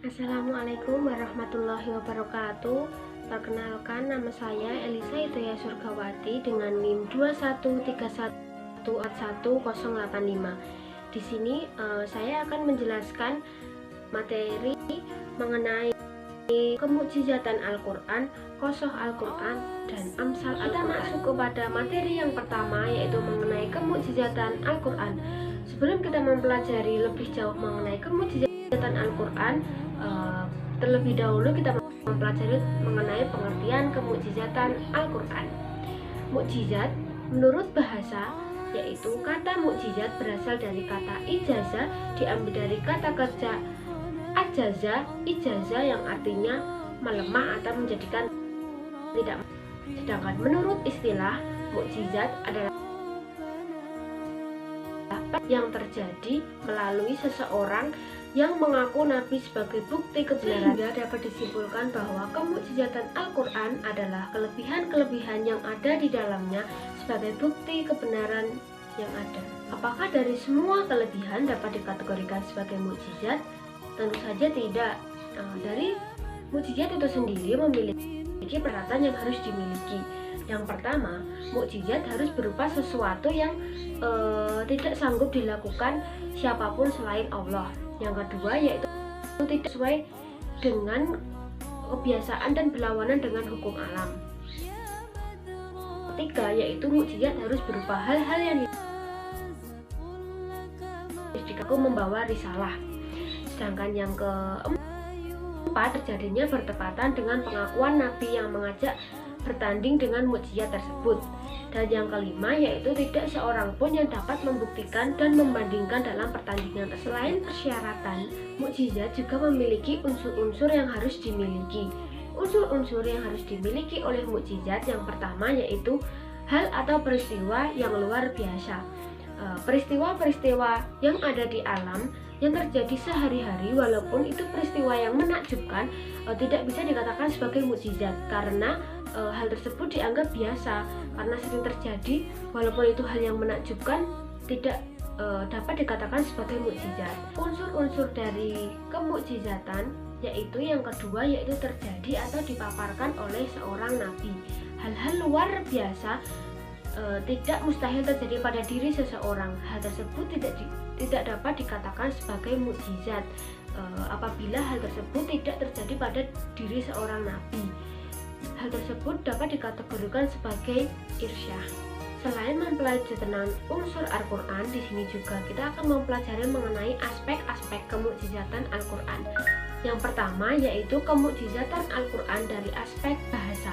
Assalamualaikum warahmatullahi wabarakatuh. Perkenalkan, nama saya Elisa Hidayah Surgawati dengan NIM 213141085. Di sini saya akan menjelaskan materi mengenai kemukjizatan Al-Quran, Qosoh Al-Quran, dan Amsal Al-Quran. Kita masuk kepada materi yang pertama, yaitu mengenai kemukjizatan Al-Quran. Sebelum kita mempelajari lebih jauh mengenai kemukjizatan Al-Quran, terlebih dahulu kita mempelajari mengenai pengertian kemukjizatan Al-Quran. Mukjizat menurut bahasa, yaitu kata mukjizat berasal dari kata ijazah, diambil dari kata kerja ijazah yang artinya melemah atau menjadikan tidak. Sedangkan menurut istilah, mukjizat adalah yang terjadi melalui seseorang yang mengaku nabi sebagai bukti kebenaran. Sehingga dapat disimpulkan bahwa kemukjizatan Al-Quran adalah kelebihan-kelebihan yang ada di dalamnya sebagai bukti kebenaran yang ada. Apakah dari semua kelebihan dapat dikategorikan sebagai mukjizat? Tentu saja tidak. Dari mukjizat itu sendiri memiliki persyaratan yang harus dimiliki. Yang pertama, mukjizat harus berupa sesuatu yang tidak sanggup dilakukan siapapun selain Allah. Yang kedua, yaitu tidak sesuai dengan kebiasaan dan berlawanan dengan hukum alam. Ketiga, yaitu mukjizat harus berupa hal-hal yang membawa risalah. Sedangkan yang keempat, terjadinya bertepatan dengan pengakuan nabi yang mengajak bertanding dengan mukjizat tersebut. Dan yang kelima, yaitu tidak seorang pun yang dapat membuktikan dan membandingkan dalam pertandingan. Selain persyaratan, mukjizat juga memiliki unsur-unsur yang harus dimiliki. Unsur-unsur yang harus dimiliki oleh mukjizat yang pertama yaitu hal atau peristiwa yang luar biasa. Peristiwa-peristiwa yang ada di alam yang terjadi sehari-hari, walaupun itu peristiwa yang menakjubkan, tidak bisa dikatakan sebagai mukjizat karena hal tersebut dianggap biasa karena sering terjadi. Walaupun itu hal yang menakjubkan, tidak dapat dikatakan sebagai mukjizat. Unsur-unsur dari kemukjizatan yaitu yang kedua, yaitu terjadi atau dipaparkan oleh seorang nabi. Hal-hal luar biasa tidak mustahil terjadi pada diri seseorang. Hal tersebut tidak dapat dikatakan sebagai mukjizat apabila hal tersebut tidak terjadi pada diri seorang nabi. Hal tersebut dapat dikategorikan sebagai irsyah. Selain mempelajari tentang unsur Al-Quran, di sini juga kita akan mempelajari mengenai aspek-aspek kemukjizatan Al-Quran. Yang pertama yaitu kemukjizatan Al-Quran dari aspek bahasa.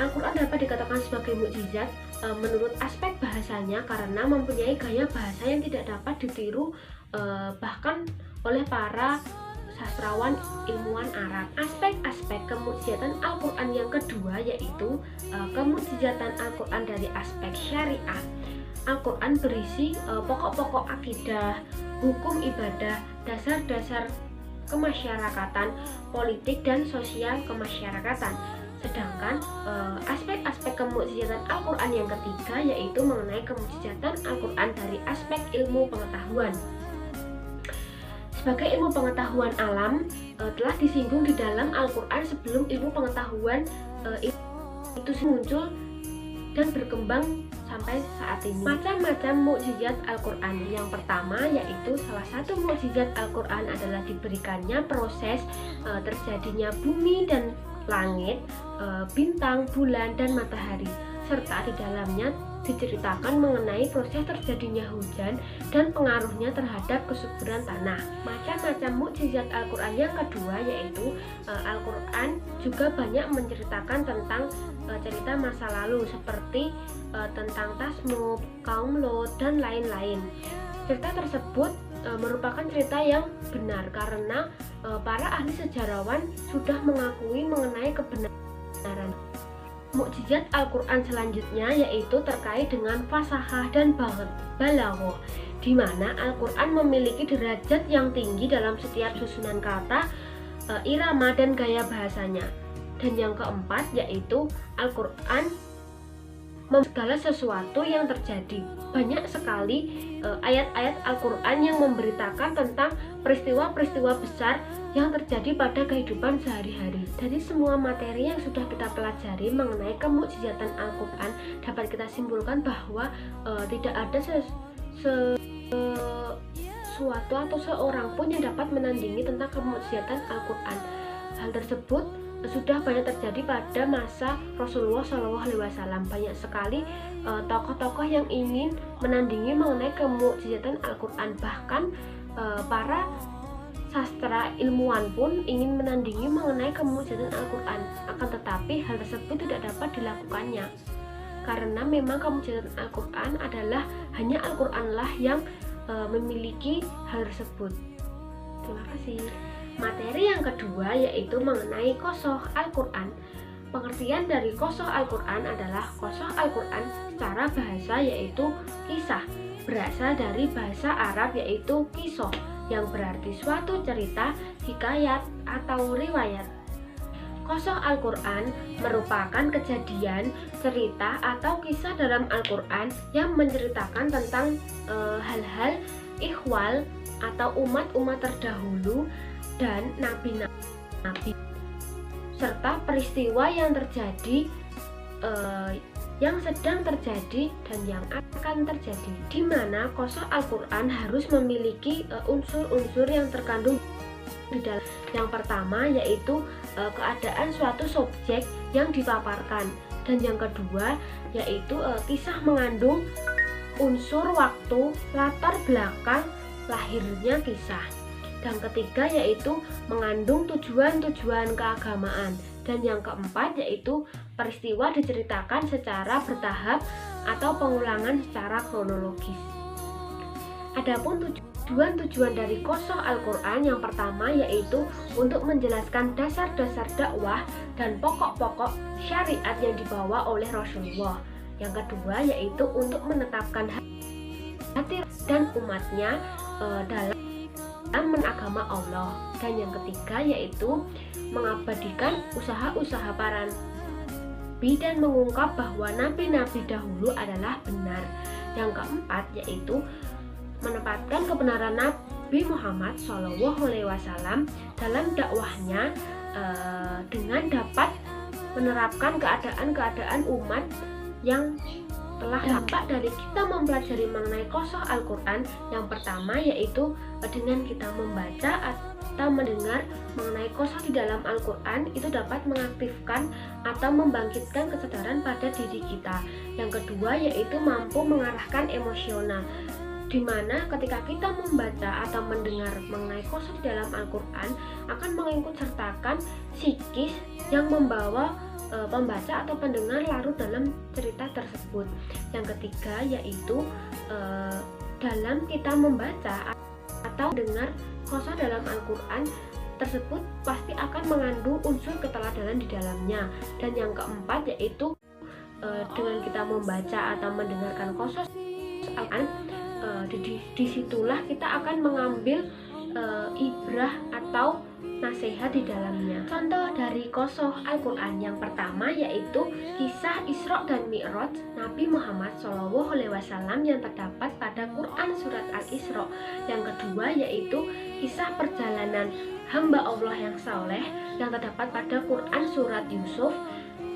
Al-Quran dapat dikatakan sebagai mukjizat menurut aspek bahasanya karena mempunyai gaya bahasa yang tidak dapat ditiru bahkan oleh para sastrawan ilmuwan Arab. Aspek-aspek kemukjizatan Al-Quran yang kedua yaitu kemukjizatan Al-Quran dari aspek syariah. Al-Quran berisi pokok-pokok akidah, hukum ibadah, dasar-dasar kemasyarakatan, politik dan sosial kemasyarakatan. Sedangkan aspek-aspek kemukjizatan Al-Quran yang ketiga yaitu mengenai kemukjizatan Al-Quran dari aspek ilmu pengetahuan. Sebagai ilmu pengetahuan alam telah disinggung di dalam Al-Quran sebelum ilmu pengetahuan itu muncul dan berkembang sampai saat ini. Macam-macam mukjizat Al-Quran. Yang pertama yaitu salah satu mukjizat Al-Quran adalah diberikannya proses terjadinya bumi dan langit, bintang, bulan, dan matahari, serta di dalamnya diceritakan mengenai proses terjadinya hujan dan pengaruhnya terhadap kesuburan tanah. Macam-macam mukjizat Al-Quran yang kedua yaitu Al-Quran juga banyak menceritakan tentang cerita masa lalu seperti tentang Tasmud, kaum Lot, dan lain-lain. Cerita tersebut merupakan cerita yang benar karena para ahli sejarawan sudah mengakui mengenai kebenaran. Mukjizat Al-Quran selanjutnya yaitu terkait dengan fasahah dan balaghah, di mana Al-Quran memiliki derajat yang tinggi dalam setiap susunan kata, irama, dan gaya bahasanya. Dan yang keempat yaitu Al-Quran segala sesuatu yang terjadi. Banyak sekali ayat-ayat Al-Quran yang memberitakan tentang peristiwa-peristiwa besar yang terjadi pada kehidupan sehari-hari. Dari semua materi yang sudah kita pelajari mengenai kemukjizatan Al-Quran, dapat kita simpulkan bahwa tidak ada sesuatu atau seorang pun yang dapat menandingi tentang kemukjizatan Al-Quran. Hal tersebut sudah banyak terjadi pada masa Rasulullah SAW. Banyak sekali tokoh-tokoh yang ingin menandingi mengenai kemukjizatan Al-Quran. Bahkan para sastra ilmuwan pun ingin menandingi mengenai kemukjizatan Al-Quran. Akan tetapi hal tersebut tidak dapat dilakukannya, karena memang kemukjizatan Al-Quran adalah hanya Al-Quranlah yang memiliki hal tersebut. Terima kasih. Materi yang kedua yaitu mengenai Qasas Al-Quran. Pengertian dari Qasas Al-Quran adalah Qasas Al-Quran secara bahasa yaitu kisah, berasal dari bahasa Arab yaitu qisah, yang berarti suatu cerita, hikayat, atau riwayat. Qasas Al-Quran merupakan kejadian, cerita, atau kisah dalam Al-Quran yang menceritakan tentang hal-hal ikhwal atau umat-umat terdahulu dan nabi-nabi, serta peristiwa yang terjadi, yang sedang terjadi dan yang akan terjadi, di mana Qasas Al-Quran harus memiliki unsur-unsur yang terkandung di dalam. Yang pertama yaitu keadaan suatu subjek yang dipaparkan, dan yang kedua yaitu kisah mengandung unsur waktu, latar belakang lahirnya kisah. Dan ketiga yaitu mengandung tujuan-tujuan keagamaan. Dan yang keempat yaitu peristiwa diceritakan secara bertahap atau pengulangan secara kronologis. Adapun tujuan-tujuan dari Qasas Al-Quran yang pertama yaitu untuk menjelaskan dasar-dasar dakwah dan pokok-pokok syariat yang dibawa oleh Rasulullah. Yang kedua yaitu untuk menetapkan hati dan umatnya dalam agama Allah. Dan yang ketiga yaitu mengabadikan usaha-usaha para nabi dan mengungkap bahwa nabi-nabi dahulu adalah benar. Yang keempat yaitu menempatkan kebenaran Nabi Muhammad SAW dalam dakwahnya dengan dapat menerapkan keadaan-keadaan umat yang telah dampak dari kita mempelajari mengenai Qasas Al-Quran. Yang pertama yaitu dengan kita membaca atau mendengar mengenai qasas di dalam Al-Quran, itu dapat mengaktifkan atau membangkitkan kesadaran pada diri kita. Yang kedua yaitu mampu mengarahkan emosional, di mana ketika kita membaca atau mendengar mengenai qasas di dalam Al-Quran akan mengikut sertakan psikis yang membawa pembaca atau pendengar larut dalam cerita tersebut. Yang ketiga yaitu dalam kita membaca atau dengar qasas dalam Al-Quran tersebut pasti akan mengandung unsur keteladanan di dalamnya. Dan yang keempat yaitu dengan kita membaca atau mendengarkan qasas Al-Quran, disitulah kita akan mengambil ibrah atau nasihat di dalamnya. Contoh dari qasas Al-Quran yang pertama yaitu kisah Isra dan Mi'raj Nabi Muhammad SAW yang terdapat pada Quran surat Al-Isra. Yang kedua yaitu kisah perjalanan hamba Allah yang saleh yang terdapat pada Quran surat Yusuf.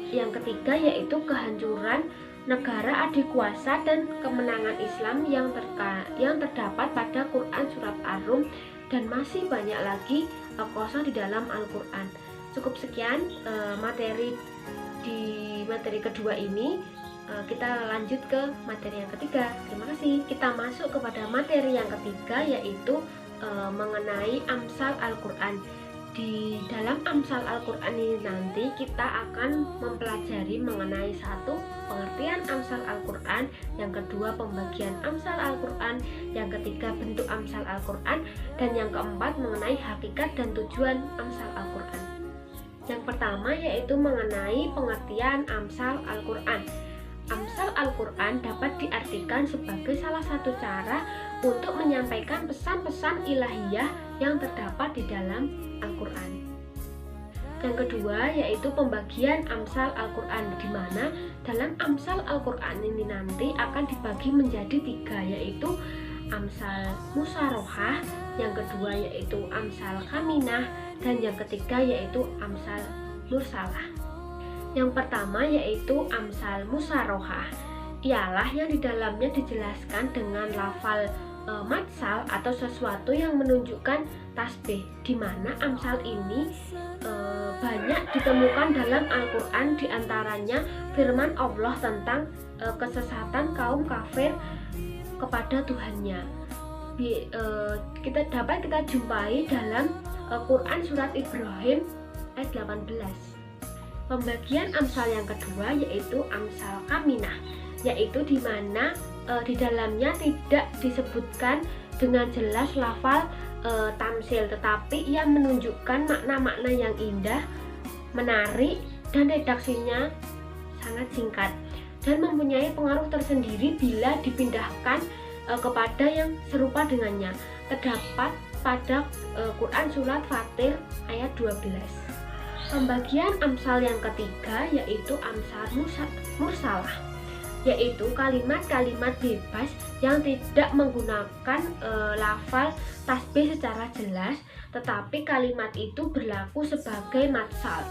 Yang ketiga yaitu kehancuran negara adikuasa dan kemenangan Islam yang terdapat pada Quran surat Ar-Rum. Dan masih banyak lagi qasas di dalam Al-Quran. Cukup sekian materi di materi kedua ini. Kita lanjut ke materi yang ketiga. Terima kasih. Kita masuk kepada materi yang ketiga yaitu mengenai Amsal Al-Quran. Di dalam Amsal Al-Quran ini nanti kita akan mempelajari mengenai satu, pengertian Amsal Al-Quran, yang kedua pembagian Amsal Al-Quran, yang ketiga bentuk Amsal Al-Quran, dan yang keempat mengenai hakikat dan tujuan Amsal Al-Quran. Yang pertama yaitu mengenai pengertian Amsal Al-Quran. Amsal Al-Quran dapat diartikan sebagai salah satu cara untuk menyampaikan pesan-pesan ilahiyah yang terdapat di dalam Al-Quran. Yang kedua yaitu pembagian Amsal Al-Quran, di mana dalam Amsal Al-Quran ini nanti akan dibagi menjadi tiga, yaitu Amsal Musarohah, yang kedua yaitu Amsal Kaminah, Dan yang ketiga yaitu amsal mursalah. Yang pertama yaitu amsal musarohah, ialah yang di dalamnya dijelaskan dengan lafal matsal atau sesuatu yang menunjukkan tasbih, di mana amsal ini banyak ditemukan dalam Al-Quran, diantaranya firman Allah tentang kesesatan kaum kafir kepada Tuhannya. Dapat kita jumpai dalam Quran surat Ibrahim ayat 18. Pembagian amsal yang kedua yaitu amsal kaminah, yaitu di mana di dalamnya tidak disebutkan dengan jelas lafal tamsil, tetapi ia menunjukkan makna-makna yang indah, menarik, dan redaksinya sangat singkat dan mempunyai pengaruh tersendiri bila dipindahkan kepada yang serupa dengannya. Terdapat pada Quran surat Fatir ayat 12. Pembagian amsal yang ketiga yaitu amsal mursalah, yaitu kalimat-kalimat bebas yang tidak menggunakan lafal tasbih secara jelas, tetapi kalimat itu berlaku sebagai matsal.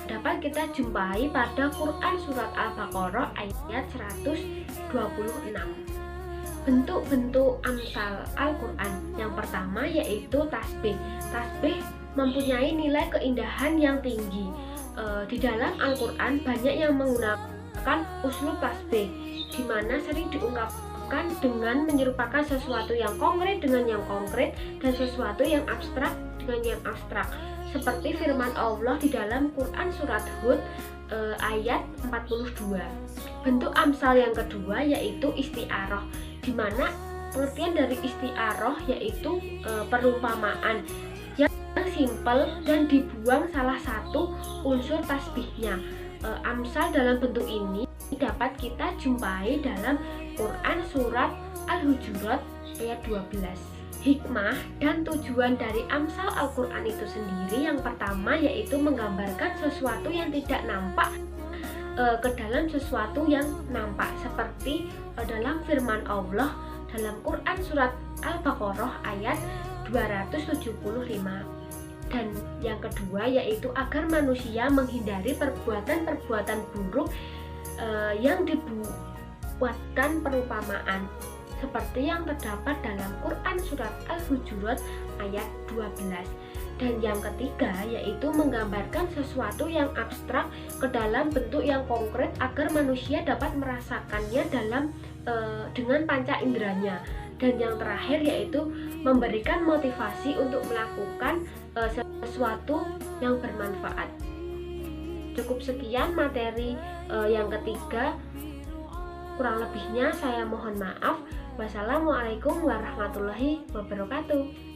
Dapat kita jumpai pada Quran surat Al-Baqarah ayat 126. Bentuk-bentuk amsal Al-Quran. Yang pertama yaitu tasbih. Tasbih mempunyai nilai keindahan yang tinggi. Di dalam Al-Quran banyak yang menggunakan uslub tasbih, di mana sering diungkapkan dengan menyerupakan sesuatu yang konkret dengan yang konkret dan sesuatu yang abstrak dengan yang abstrak, seperti firman Allah di dalam Quran surat Hud ayat 42. Bentuk amsal yang kedua yaitu isti'arah, di mana pengertian dari isti'arah yaitu perumpamaan yang simpel dan dibuang salah satu unsur tasbihnya. Amsal dalam bentuk ini dapat kita jumpai dalam Quran surat Al-Hujurat ayat 12. Hikmah dan tujuan dari amsal Al-Quran itu sendiri, yang pertama yaitu menggambarkan sesuatu yang tidak nampak ke dalam sesuatu yang nampak, seperti dalam firman Allah dalam Quran surat Al-Baqarah ayat 275. Dan yang kedua yaitu agar manusia menghindari perbuatan-perbuatan buruk yang dibuatkan perumpamaan, seperti yang terdapat dalam Quran surat Al-Hujurat ayat 12. Dan yang ketiga yaitu menggambarkan sesuatu yang abstrak ke dalam bentuk yang konkret agar manusia dapat merasakannya dengan panca inderanya. Dan yang terakhir yaitu memberikan motivasi untuk melakukan sesuatu yang bermanfaat. Cukup sekian materi yang ketiga, kurang lebihnya saya mohon maaf. Wassalamualaikum warahmatullahi wabarakatuh.